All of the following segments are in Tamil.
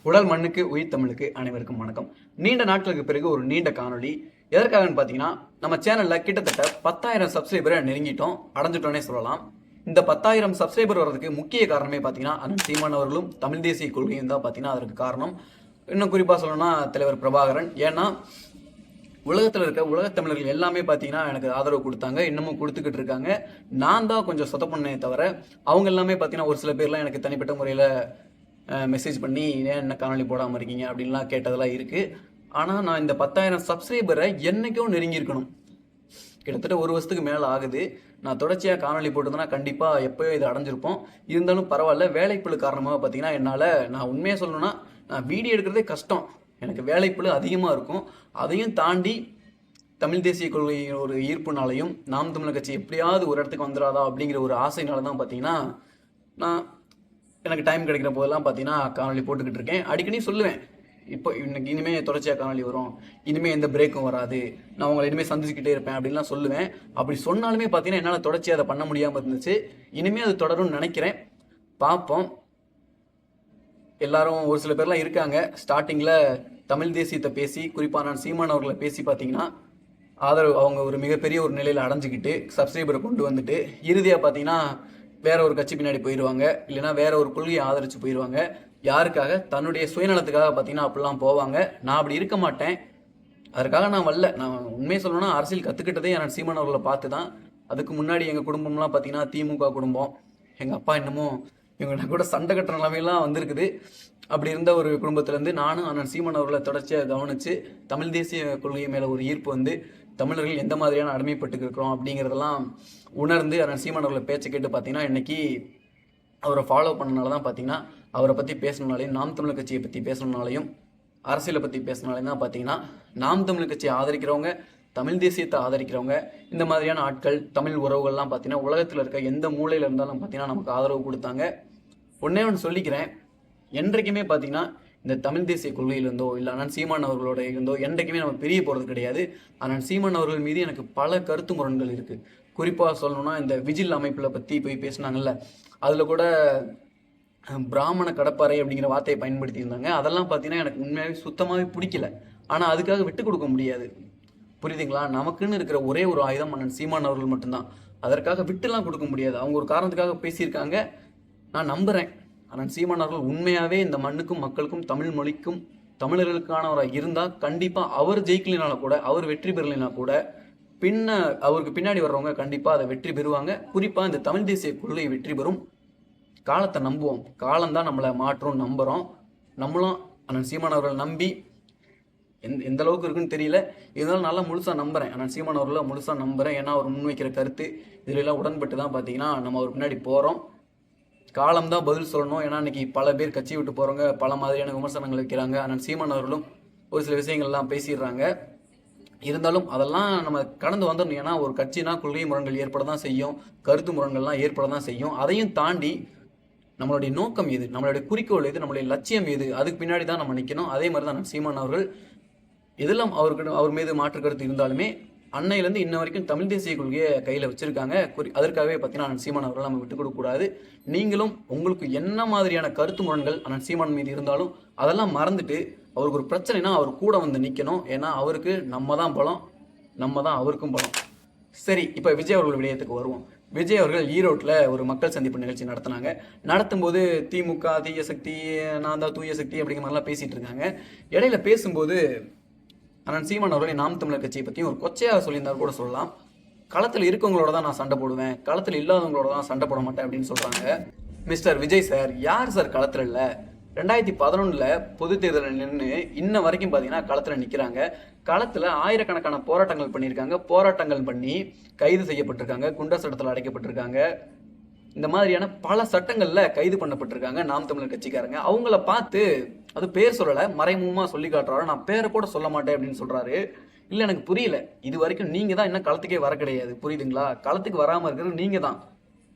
உடல் மண்ணுக்கு உயிர் தமிழுக்கு அனைவருக்கும் வணக்கம். நீண்ட நாட்களுக்கு பிறகு ஒரு நீண்ட காணொலி. எதற்காகன்னு பார்த்தீங்கன்னா, நம்ம சேனல்ல கிட்டத்தட்ட 10,000 சப்ஸ்கிரைபரை நெருங்கிட்டோம், அடைஞ்சிட்டோன்னே சொல்லலாம். இந்த 10,000 சப்ஸ்கிரைபர் வர்றதுக்கு முக்கிய காரணமே பார்த்தீங்கன்னா, அண்ணன் சீமான் அவர்களும் தமிழ் தேசிய கொள்கையும் தான் பார்த்தீங்கன்னா அதற்கு காரணம். இன்னும் குறிப்பாக சொல்லணும்னா தலைவர் பிரபாகரன். ஏன்னா உலகத்தில் இருக்க உலகத் தமிழர்கள் எல்லாமே பார்த்தீங்கன்னா எனக்கு ஆதரவு கொடுத்தாங்க, இன்னமும் கொடுத்துக்கிட்டு இருக்காங்க. நான் தான் கொஞ்சம் சொதப்பண்ணே தவிர அவங்க எல்லாமே பார்த்தீங்கன்னா ஒரு சில பேர்லாம் எனக்கு தனிப்பட்ட முறையில் மெசேஜ் பண்ணி ஏன் என்ன காணொலி போடாமல் இருக்கீங்க அப்படின்லாம் கேட்டதெல்லாம் இருக்குது. ஆனால் நான் இந்த 10,000 சப்ஸ்கிரைபரை என்றைக்கும் நெருங்கியிருக்கணும். கிட்டத்தட்ட ஒரு வருஷத்துக்கு மேலே ஆகுது. நான் தொடர்ச்சியாக காணொலி போட்டிருந்தேன்னா கண்டிப்பாக எப்போயோ இது அடைஞ்சிருப்போம். இருந்தாலும் பரவாயில்ல, வேலைப்பளு காரணமாக பார்த்தீங்கன்னா என்னால், நான் உண்மையாக சொல்லணும்னா நான் வீடியோ எடுக்கிறதே கஷ்டம், எனக்கு வேலைப்பளு அதிகமாக இருக்கும். அதையும் தாண்டி தமிழ் தேசிய கொள்கையின் ஒரு ஈர்ப்புனாலையும் நாம் தமிழர் கட்சி எப்படியாவது ஒரு இடத்துக்கு வந்துடாதா அப்படிங்கிற ஒரு ஆசைனால தான் பார்த்தீங்கன்னா நான் எனக்கு டைம் கிடைக்கிற போதெல்லாம் பார்த்தீங்கன்னா காணொலி போட்டுக்கிட்டு இருக்கேன். அடிக்கடி சொல்லுவேன், இப்போ இன்னைக்கு இனிமேல் தொடர்ச்சியாக காணொலி வரும், இனிமேல் எந்த பிரேக்கும் வராது, நான் உங்களை இனிமேல் சந்திச்சுக்கிட்டே இருப்பேன் அப்படின்லாம் சொல்லுவேன். அப்படி சொன்னாலுமே பார்த்தீங்கன்னா என்னால் தொடர்ச்சியாக அதை பண்ண முடியாமல் இருந்துச்சு. இனிமேல் அது தொடரும்னு நினைக்கிறேன், பார்ப்போம். எல்லாரும் ஒரு சில பேர்லாம் இருக்காங்க ஸ்டார்டிங்கில் தமிழ் தேசியத்தை பேசி, குறிப்பாக நான் சீமான் அவர்களை பேசி பார்த்தீங்கன்னா ஆதரவு அவங்க ஒரு மிகப்பெரிய ஒரு நிலையில் அடைஞ்சிக்கிட்டு சப்ஸ்கிரைபரை கொண்டு வந்துட்டு இறுதியாக பார்த்தீங்கன்னா வேற ஒரு கட்சி பின்னாடி போயிடுவாங்க, இல்லைன்னா வேற ஒரு கொள்கையை ஆதரிச்சு போயிடுவாங்க. யாருக்காக? தன்னுடைய சுயநலத்துக்காக பார்த்தீங்கன்னா அப்படிலாம் போவாங்க. நான் அப்படி இருக்க மாட்டேன், அதற்காக நான் வரல. நான் உண்மையை சொல்லணும்னா அரசியல் கற்றுக்கிட்டதே என் சீமான் அவர்களை பார்த்து தான். அதுக்கு முன்னாடி எங்கள் குடும்பம்லாம் பார்த்தீங்கன்னா திமுக குடும்பம். எங்கள் அப்பா இன்னமும் இவங்க கூட சண்டை கட்டுற நிலைமையெல்லாம் வந்திருக்குது. அப்படி இருந்த ஒரு குடும்பத்திலேருந்து நானும் அண்ணன் சீமான் அவர்களை தொடர்ச்சியாக கவனித்து தமிழ் தேசிய கொள்கை மேலே ஒரு ஈர்ப்பு வந்து தமிழர்கள் எந்த மாதிரியான அடிமைப்பட்டு இருக்கிறோம் அப்படிங்கிறதெல்லாம் உணர்ந்து அண்ணன் சீமான் அவர்களை பேச்சை கேட்டு பார்த்தீங்கன்னா இன்னைக்கு அவரை ஃபாலோ பண்ணனால தான் பார்த்தீங்கன்னா அவரை பற்றி பேசணுனாலையும் நாம் தமிழர் கட்சியை பற்றி பேசணுனாலையும் அரசியலை பற்றி பேசணுனாலையும் தான் பார்த்தீங்கன்னா நாம் தமிழர் கட்சியை ஆதரிக்கிறவங்க, தமிழ் தேசியத்தை ஆதரிக்கிறவங்க, இந்த மாதிரியான ஆட்கள், தமிழ் உறவுகள்லாம் பார்த்தீங்கன்னா உலகத்தில் இருக்க எந்த மூலையில் இருந்தாலும் பார்த்தீங்கன்னா நமக்கு ஆதரவு கொடுத்தாங்க. ஒன்றே ஒன்று சொல்லிக்கிறேன், என்றைக்குமே பார்த்தீங்கன்னா இந்த தமிழ் தேசிய கொள்கையிலிருந்தோ இல்லை அண்ணன் சீமான் அவர்களோட இருந்தோ என்றைக்குமே நம்ம பிரிய போகிறது கிடையாது. அண்ணன் சீமான் அவர்கள் மீது எனக்கு பல கருத்து முரண்கள் இருக்குது. குறிப்பாக சொல்லணும்னா இந்த விஜில் அமைப்பில் பற்றி போய் பேசினாங்கல்ல, அதில் கூட பிராமண கடப்பாறை அப்படிங்கிற வார்த்தையை பயன்படுத்தியிருந்தாங்க. அதெல்லாம் பார்த்தீங்கன்னா எனக்கு உண்மையாகவே சுத்தமாகவே பிடிக்கல. ஆனால் அதுக்காக விட்டு கொடுக்க முடியாது, புரியுதுங்களா? நமக்குன்னு இருக்கிற ஒரே ஒரு ஆயுதம் அண்ணன் சீமான் அவர்கள் மட்டும்தான். அதற்காக விட்டுலாம் கொடுக்க முடியாது. அவங்க ஒரு காரணத்துக்காக பேசியிருக்காங்க, நான் நம்புகிறேன். அண்ணன் சீமான் அவர்கள் உண்மையாகவே இந்த மண்ணுக்கும் மக்களுக்கும் தமிழ் மொழிக்கும் தமிழர்களுக்கானவராக இருந்தால் கண்டிப்பாக அவர் ஜெயிக்கலினால கூட, அவர் வெற்றி பெறலைனா கூட அவருக்கு பின்னாடி வர்றவங்க கண்டிப்பாக அதை வெற்றி பெறுவாங்க. குறிப்பாக இந்த தமிழ் தேசிய கொள்கை வெற்றி பெறும். காலத்தை நம்புவோம், காலம்தான் நம்மளை மாற்றும் நம்புகிறோம். நம்மளும் அண்ணன் சீமான் அவர்கள் நம்பி எந்த அளவுக்கு இருக்குன்னு தெரியல, இருந்தாலும் நல்லா முழுசாக நம்புகிறேன். அண்ணன் சீமான் அவர்களை முழுசாக நம்புகிறேன். ஏன்னா அவர் முன்வைக்கிற கருத்து இதிலெல்லாம் உடன்பட்டு தான் பார்த்தீங்கன்னா நம்ம அவர் பின்னாடி போகிறோம். காலம்தான் பதில் சொல்லணும். ஏன்னா இன்னைக்கு பல பேர் கட்சி விட்டு போகிறவங்க பல மாதிரியான விமர்சனங்கள் வைக்கிறாங்க. அண்ணன் சீமான் அவர்களும் ஒரு சில விஷயங்கள்லாம் பேசிடுறாங்க. இருந்தாலும் அதெல்லாம் நம்ம கடந்து வந்துடணும். ஏன்னா ஒரு கட்சினா கொள்கை முரண்கள் ஏற்பட தான் செய்யும், கருத்து முரண்கள்லாம் ஏற்பட தான் செய்யும். அதையும் தாண்டி நம்மளுடைய நோக்கம் எது, நம்மளுடைய குறிக்கோள் எது, நம்மளுடைய லட்சியம் எது, அதுக்கு பின்னாடி தான் நம்ம நிற்கணும். அதே மாதிரி தான் சீமான் அவர்கள் எதெல்லாம் அவர் மீது மாற்று கருத்து இருந்தாலுமே அன்னையிலேருந்து இன்ன வரைக்கும் தமிழ் தேசிய கொள்கையை கையில் வச்சுருக்காங்க. அதற்காகவே பார்த்தீங்கன்னா அண்ணன் சீமான் அவர்கள் நம்ம விட்டு கொடுக்கக்கூடாது. நீங்களும் உங்களுக்கு என்ன மாதிரியான கருத்து முரண்கள் அண்ணன் சீமான் மீது இருந்தாலும் அதெல்லாம் மறந்துட்டு அவருக்கு ஒரு பிரச்சனைனா அவர் கூட வந்து நிற்கணும். ஏன்னா அவருக்கு நம்ம தான் பலம், நம்ம தான் அவருக்கும் பலம். சரி, இப்போ விஜய் அவர்கள் விடயத்துக்கு வருவோம். விஜய் அவர்கள் ஈரோட்டில் ஒரு மக்கள் சந்திப்பு நிகழ்ச்சி நடத்தினாங்க. நடத்தும்போது திமுக தீய சக்தி, நான் தான் தூய சக்தி அப்படிங்கிற மாதிரிலாம் பேசிகிட்டு இருக்காங்க. இடையில பேசும்போது அண்ணன் சீமான் அவர்களை நாம் தமிழர் கட்சியை பற்றியும் ஒரு கொச்சையாக சொல்லியிருந்தார் கூட சொல்லலாம். களத்தில் இருக்கவங்களோட தான் நான் சண்டை போடுவேன், களத்தில் இல்லாதவங்களோட தான் சண்டை போட மாட்டேன் அப்படின்னு சொல்கிறாங்க. மிஸ்டர் விஜய் சார், யார் சார் களத்தில் இல்லை? 2011 பொது தேர்தலில் நின்று இன்ன வரைக்கும் பார்த்தீங்கன்னா களத்தில் நிற்கிறாங்க. களத்தில் ஆயிரக்கணக்கான போராட்டங்கள் பண்ணியிருக்காங்க, போராட்டங்கள் பண்ணி கைது செய்யப்பட்டிருக்காங்க, குண்டர் சட்டத்தில் அடைக்கப்பட்டிருக்காங்க. இந்த மாதிரியான பல சட்டங்களில் கைது பண்ணப்பட்டிருக்காங்க நாம் தமிழர் கட்சிக்காரங்க. அவங்கள பார்த்து, அது பேர் சொல்லலை, மறைமுகமாக சொல்லி காட்டுறாரு, நான் பேரை கூட சொல்ல மாட்டேன் அப்படின்னு சொல்கிறாரு. இல்லை, எனக்கு புரியல. இது வரைக்கும் நீங்கள் தான் இன்னும் களத்துக்கே வர கிடையாது, புரியுதுங்களா? களத்துக்கு வராமல் இருக்கிறது நீங்கள் தான்.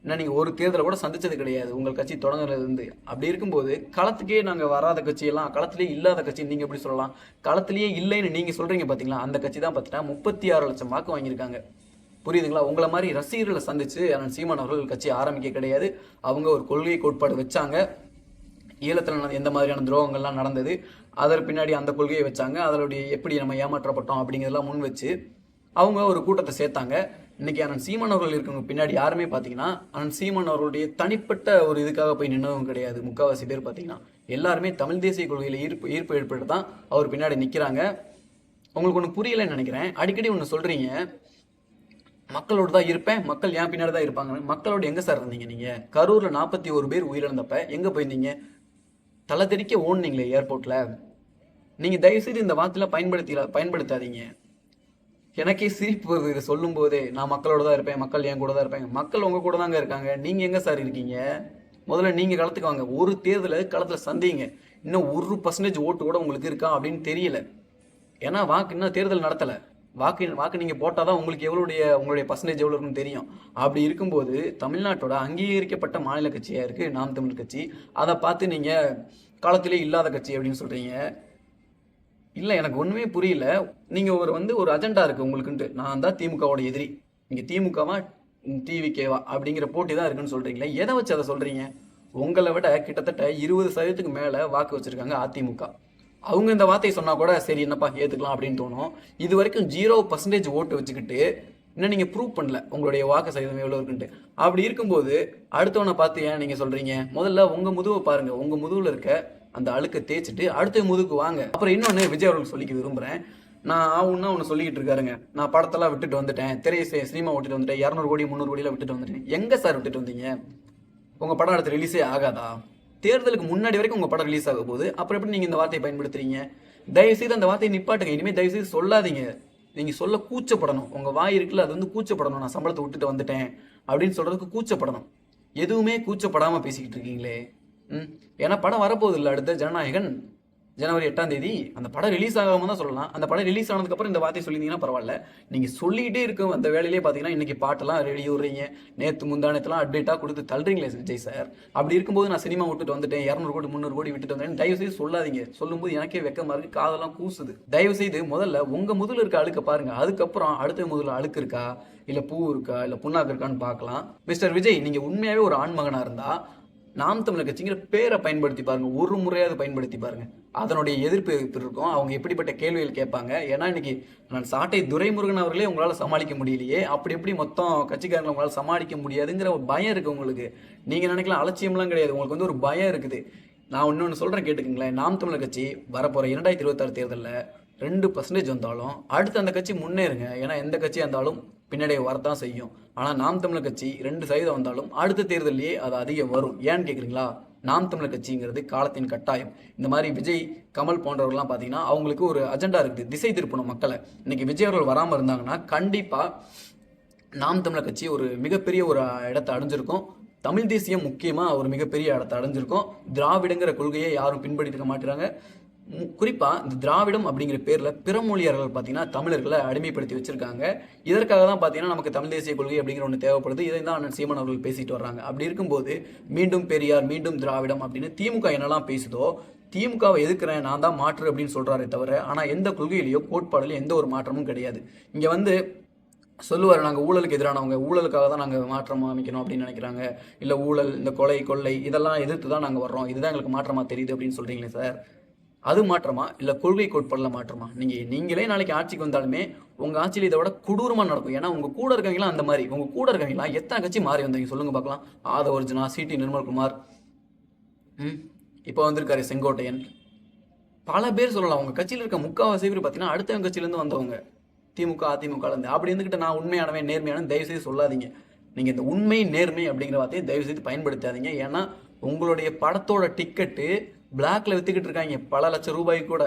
ஏன்னா நீங்கள் ஒரு தேர்தலை கூட சந்திச்சது கிடையாது உங்கள் கட்சி தொடங்குறதுலேருந்து. அப்படி இருக்கும்போது களத்துக்கே நாங்கள் வராத கட்சியெல்லாம் களத்திலேயே இல்லாத கட்சி நீங்கள் எப்படி சொல்லலாம்? களத்திலேயே இல்லைன்னு நீங்கள் சொல்கிறீங்க பார்த்தீங்களா, அந்த கட்சி தான் பார்த்தீங்கன்னா 36 லட்சம் வாக்கு வாங்கியிருக்காங்க. புரியுதுங்களா? உங்களை மாதிரி ரசிகர்களை சந்திச்சு அண்ணன் சீமான் அவர்கள் கட்சி ஆரம்பிக்க கிடையாது. அவங்க ஒரு கொள்கை கோட்பாடு வச்சாங்க. ஈழத்தில் எந்த மாதிரியான துரோகங்கள்லாம் நடந்தது, அதற்கு பின்னாடி அந்த கொள்கையை வச்சாங்க, அதனுடைய எப்படி நம்ம ஏமாற்றப்பட்டோம் அப்படிங்கிறதெல்லாம் முன் வச்சு அவங்க ஒரு கூட்டத்தை சேர்த்தாங்க. இன்னைக்கு அண்ணன் சீமான் அவர்கள் இருக்கவங்க பின்னாடி யாருமே பார்த்தீங்கன்னா அண்ணன் சீமான் அவர்களுடைய தனிப்பட்ட ஒரு இதுக்காக போய் நின்னவங்க கிடையாது. முக்கால்வாசி பேர் பார்த்தீங்கன்னா எல்லாருமே தமிழ் தேசிய கொள்கையில் ஈர்ப்பு ஏற்பட்டு தான் அவர் பின்னாடி நிற்கிறாங்க. உங்களுக்கு ஒன்று புரியலைன்னு நினைக்கிறேன். அடிக்கடி ஒன்று சொல்கிறீங்க, மக்களோடு தான் இருப்பேன், மக்கள் என் பின்னாடி தான் இருப்பாங்க. மக்களோட எங்கே சார் இருந்தீங்க நீங்கள்? கரூரில் 41 பேர் உயிரிழந்தப்ப எங்கே போயிருந்தீங்க? தலை தெறிக்க ஓடுனீங்களே ஏர்போர்ட்டில். நீங்கள் தயவுசெய்து இந்த வார்த்தையெல்லாம் பயன்படுத்தாதீங்க. எனக்கே சிரிப்பு வருது இதை சொல்லும் போதே. நான் மக்களோட தான் இருப்பேன், மக்கள் என் கூட தான் இருப்பாங்க. மக்கள் உங்கள் கூட தாங்க இருக்காங்க, நீங்கள் எங்கே சார் இருக்கீங்க? முதல்ல நீங்கள் களத்துக்கு வாங்க. ஒரு தேர்தலை களத்தில் சந்திங்க. இன்னும் 1% ஓட்டு கூட உங்களுக்கு இருக்கா அப்படின்னு தெரியல. ஏன்னா இன்னும் தேர்தல் நடத்தலை. வாக்கு நீங்கள் போட்டால் தான் உங்களுக்கு உங்களுடைய பர்சன்டேஜ் எவ்வளோ இருக்குன்னு தெரியும். அப்படி இருக்கும்போது தமிழ்நாட்டோட அங்கீகரிக்கப்பட்ட மாநில கட்சியாக இருக்குது நாம் தமிழ் கட்சி. அதை பார்த்து நீங்கள் காலத்திலே இல்லாத கட்சி அப்படின்னு சொல்கிறீங்க. இல்லை, எனக்கு ஒன்றுமே புரியல. நீங்கள் ஒரு அஜெண்டா இருக்குது உங்களுக்குன்ட்டு. நான் தான் திமுகவோட எதிரி, இங்கே திமுகவா டிவிகேவா அப்படிங்கிற போட்டி தான் இருக்குன்னு சொல்கிறீங்களே. எதை வச்சு அதை சொல்கிறீங்க? உங்களை விட கிட்டத்தட்ட 20% மேலே வாக்கு வச்சுருக்காங்க அதிமுக. அவங்க இந்த வார்த்தையை சொன்னால் கூட சரி என்னப்பா ஏற்றுக்கலாம் அப்படின்னு தோணும். இது வரைக்கும் 0% ஓட்டு வச்சுக்கிட்டு இன்னும் நீங்கள் ப்ரூவ் பண்ணல உங்களுடைய வாக்கு சதவீதம் எவ்வளோ இருக்குன்ட்டு. அப்படி இருக்கும்போது அடுத்தவனை பார்த்து ஏன் நீங்கள் சொல்கிறீங்க? முதல்ல உங்கள் முதுவை பாருங்கள். உங்கள் முதுகில் இருக்க அந்த அழுக்கை தேய்ச்சிட்டு அடுத்த முதுக்கு வாங்க. அப்புறம் இன்னொன்று விஜய் அவர்களுக்கு சொல்லிக்க விரும்புகிறேன். நான் ஒன்று சொல்லிக்கிட்டு இருக்காருங்க, நான் படத்தெல்லாம் விட்டுட்டு வந்துட்டேன், சினிமா விட்டுட்டு வந்துட்டேன், 200 கோடி 300 கோடியெல்லாம் விட்டுட்டு வந்துட்டேன். எங்கே சார் விட்டுட்டு வந்தீங்க? உங்கள் படம் அடுத்து ரிலீஸே ஆகாதா? தேர்தலுக்கு முன்னாடி வரைக்கும் உங்கள் படம் ரிலீஸ் ஆக போகுது. அப்புறம் எப்படி நீங்கள் இந்த வார்த்தையை பயன்படுத்துறீங்க? தயவுசெய்து அந்த வார்த்தையை நிப்பாட்டுங்க. இனிமேல் தயவுசெய்து சொல்லாதீங்க. நீங்கள் சொல்ல கூச்சப்படணும். உங்கள் வாய் இருக்குல்ல, அது கூச்சப்படணும். நான் சம்பளத்தை விட்டுட்டு வந்துட்டேன் அப்படின்னு சொல்கிறதுக்கு கூச்சப்படணும். எதுவுமே கூச்சப்படாமல் பேசிக்கிட்டு இருக்கீங்களே. ஏன்னா படம் வரப்போகுது இல்லை, அடுத்த ஜனநாயகன் ஜனவரி 8ஆம் தேதி. அந்த படம் ரிலீஸ் ஆகாமல் தான் சொல்லலாம். அந்த படம் ரிலீஸ் ஆனதுக்கப்புறம் இந்த வார்த்தையை சொல்லியிருந்தீங்கன்னா பரவாயில்ல. நீங்கள் சொல்லிக்கிட்டே இருக்கும் அந்த வேலையிலே பார்த்தீங்கன்னா இன்றைக்கி பாட்டெல்லாம் ரெடி விடுறீங்க, நேற்று முந்தானத்தெல்லாம் அப்டேட்டாக கொடுத்து தள்ளுறீங்களே விஜய் சார். அப்படி இருக்கும்போது நான் சினிமா விட்டுட்டு வந்துட்டேன், 200 கோடி 300 கோடி விட்டுட்டு வந்தேன் தயவுசெய்து சொல்லாதீங்க. சொல்லும்போது எனக்கே வெக்கமாக இருக்குது, காதெல்லாம் கூசுது. தயவுசெய்து முதல்ல உங்கள் முதுகில் இருக்க அழுக்க பாருங்கள். அதுக்கப்புறம் அடுத்த முதுகில் அழுக்கு இருக்கா, இல்லை பூ இருக்கா, இல்லை புண்ணாக்கு இருக்கான்னு பார்க்கலாம். மிஸ்டர் விஜய், நீங்கள் உண்மையாகவே ஒரு ஆண்மகனாக இருந்தால் நாம் தமிழர் கட்சிங்கிற பேரை பயன்படுத்தி பாருங்க. ஒரு முறையாவது பயன்படுத்தி பாருங்க. அதனுடைய எதிர்ப்பு இருக்கும். அவங்க எப்படிப்பட்ட கேள்விகள் கேட்பாங்க. ஏன்னா இன்னைக்கு நான் சாட்டை துரைமுருகன் அவர்களே உங்களால் சமாளிக்க முடியலையே, அப்படி எப்படி மொத்தம் கட்சிக்காரங்களை உங்களால் சமாளிக்க முடியாதுங்கிற ஒரு பயம் இருக்குது உங்களுக்கு. நீங்கள் நினைக்கலாம் அலட்சியம்லாம் கிடையாது, உங்களுக்கு ஒரு பயம் இருக்குது. நான் இன்னொன்று சொல்கிறேன் கேட்டுக்குங்களேன். நாம் தமிழர் கட்சி வரப்போகிற 2026 தேர்தலில் 2% வந்தாலும் அடுத்து அந்த கட்சி முன்னேறுங்க. ஏன்னா எந்த கட்சியாக இருந்தாலும் பின்னாடியே வரத்தான் செய்யும். ஆனால் நாம் தமிழர் கட்சி 2% வந்தாலும் அடுத்த தேர்தலையே அது அதிகம் வரும். ஏன்னு கேட்குறீங்களா? நாம் தமிழர் கட்சிங்கிறது காலத்தின் கட்டாயம். இந்த மாதிரி விஜய், கமல் போன்றவர்கள்லாம் பார்த்தீங்கன்னா அவங்களுக்கு ஒரு அஜெண்டா இருக்குது, திசை திருப்பணும் மக்களை. இன்னைக்கு விஜய் அவர்கள் வராமல் இருந்தாங்கன்னா கண்டிப்பாக நாம் தமிழர் கட்சி ஒரு மிகப்பெரிய ஒரு இடத்தை அடைஞ்சிருக்கும். தமிழ் தேசியம் முக்கியமாக ஒரு மிகப்பெரிய இடத்தை அடைஞ்சிருக்கும். திராவிடங்கிற கொள்கையை யாரும் பின்பற்றிருக்க மாட்டாங்க. குறிப்பாக இந்த திராவிடம் அப்படிங்கிற பேரில் பிற மொழியாளர்கள் பார்த்தீங்கன்னா தமிழர்களை அடிமைப்படுத்தி வச்சுருக்காங்க. இதற்காக தான் பார்த்தீங்கன்னா நமக்கு தமிழ் தேசிய கொள்கை அப்படிங்கிற ஒன்று தேவைப்படுது. இதை தான் அண்ணன் சீமான் அவர்கள் பேசிட்டு வர்றாங்க. அப்படி இருக்கும்போது மீண்டும் பெரியார், மீண்டும் திராவிடம் அப்படின்னு திமுக என்னெல்லாம் பேசுதோ, திமுகவை எதிர்க்கிறேன், நான் தான் மாற்று அப்படின்னு சொல்கிறாரே தவிர, ஆனால் எந்த கொள்கையிலையோ கோட்பாடுலையும் எந்த ஒரு மாற்றமும் கிடையாது. இங்கே சொல்லுவார், நாங்கள் ஊழலுக்கு எதிரானவங்க, ஊழலுக்காக தான் நாங்கள் மாற்றம் அமைக்கணும் அப்படின்னு நினைக்கிறாங்க. இல்லை ஊழல், இந்த கொலை கொள்ளை இதெல்லாம் எதிர்த்து தான் நாங்கள் வர்றோம், இதுதான் எங்களுக்கு மாற்றமாக தெரியுது அப்படின்னு சொல்கிறீங்களே சார். அது மாற்றமா இல்லை கொள்கை கோட்பாடில் மாற்றமா? நீங்களே நாளைக்கு ஆட்சிக்கு வந்தாலுமே உங்கள் ஆட்சியில் இதை விட கொடூரமாக நடக்கும். ஏன்னா உங்கள் கூட இருக்கவங்களாம் அந்த மாதிரி. உங்கள் கூட இருக்கவங்களாம் எத்தனை கட்சி மாறி வந்தீங்க சொல்லுங்கள் பார்க்கலாம். ஆதவர்ஜுனா, சிடி நிர்மல்குமார், இப்போ வந்திருக்காரு செங்கோட்டையன், பல பேர் சொல்லலாம். உங்கள் கட்சியில் இருக்க முக்கால்வாசி பேர் பார்த்தீங்கன்னா அடுத்த கட்சியிலேருந்து வந்தவங்க, திமுக அதிமுகலேருந்து. அப்படி இருந்துக்கிட்டு நான் உண்மையானவன் நேர்மையான தயவுசெய்து சொல்லாதீங்க. நீங்கள் இந்த உண்மை நேர்மை அப்படிங்கிற வார்த்தையை தயவுசெய்து பயன்படுத்தாதீங்க. ஏன்னா உங்களுடைய படத்தோட டிக்கெட்டு பிளாக்ல வித்துக்கிட்டு இருக்காங்க. பல லட்சம் ரூபாய்க்கு கூட,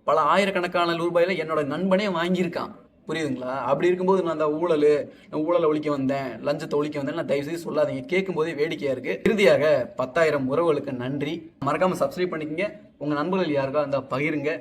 பல ஆயிரக்கணக்கான ரூபாயில என்னோட நண்பனே வாங்கியிருக்கான். புரியுதுங்களா? அப்படி இருக்கும்போது நான் அந்த ஊழலை ஒழிக்க வந்தேன், லஞ்சத்தை ஒழிக்க வந்தேன் நான் தயவுசெய்து சொல்லாதீங்க. கேட்கும் போதே வேடிக்கையா இருக்கு. இறுதியாக 10,000 உறவுகளுக்கு நன்றி. மறக்காம சப்ஸ்கிரைப் பண்ணிக்கங்க. உங்க நண்பர்கள் யாருக்கா இருந்தா பகிருங்க.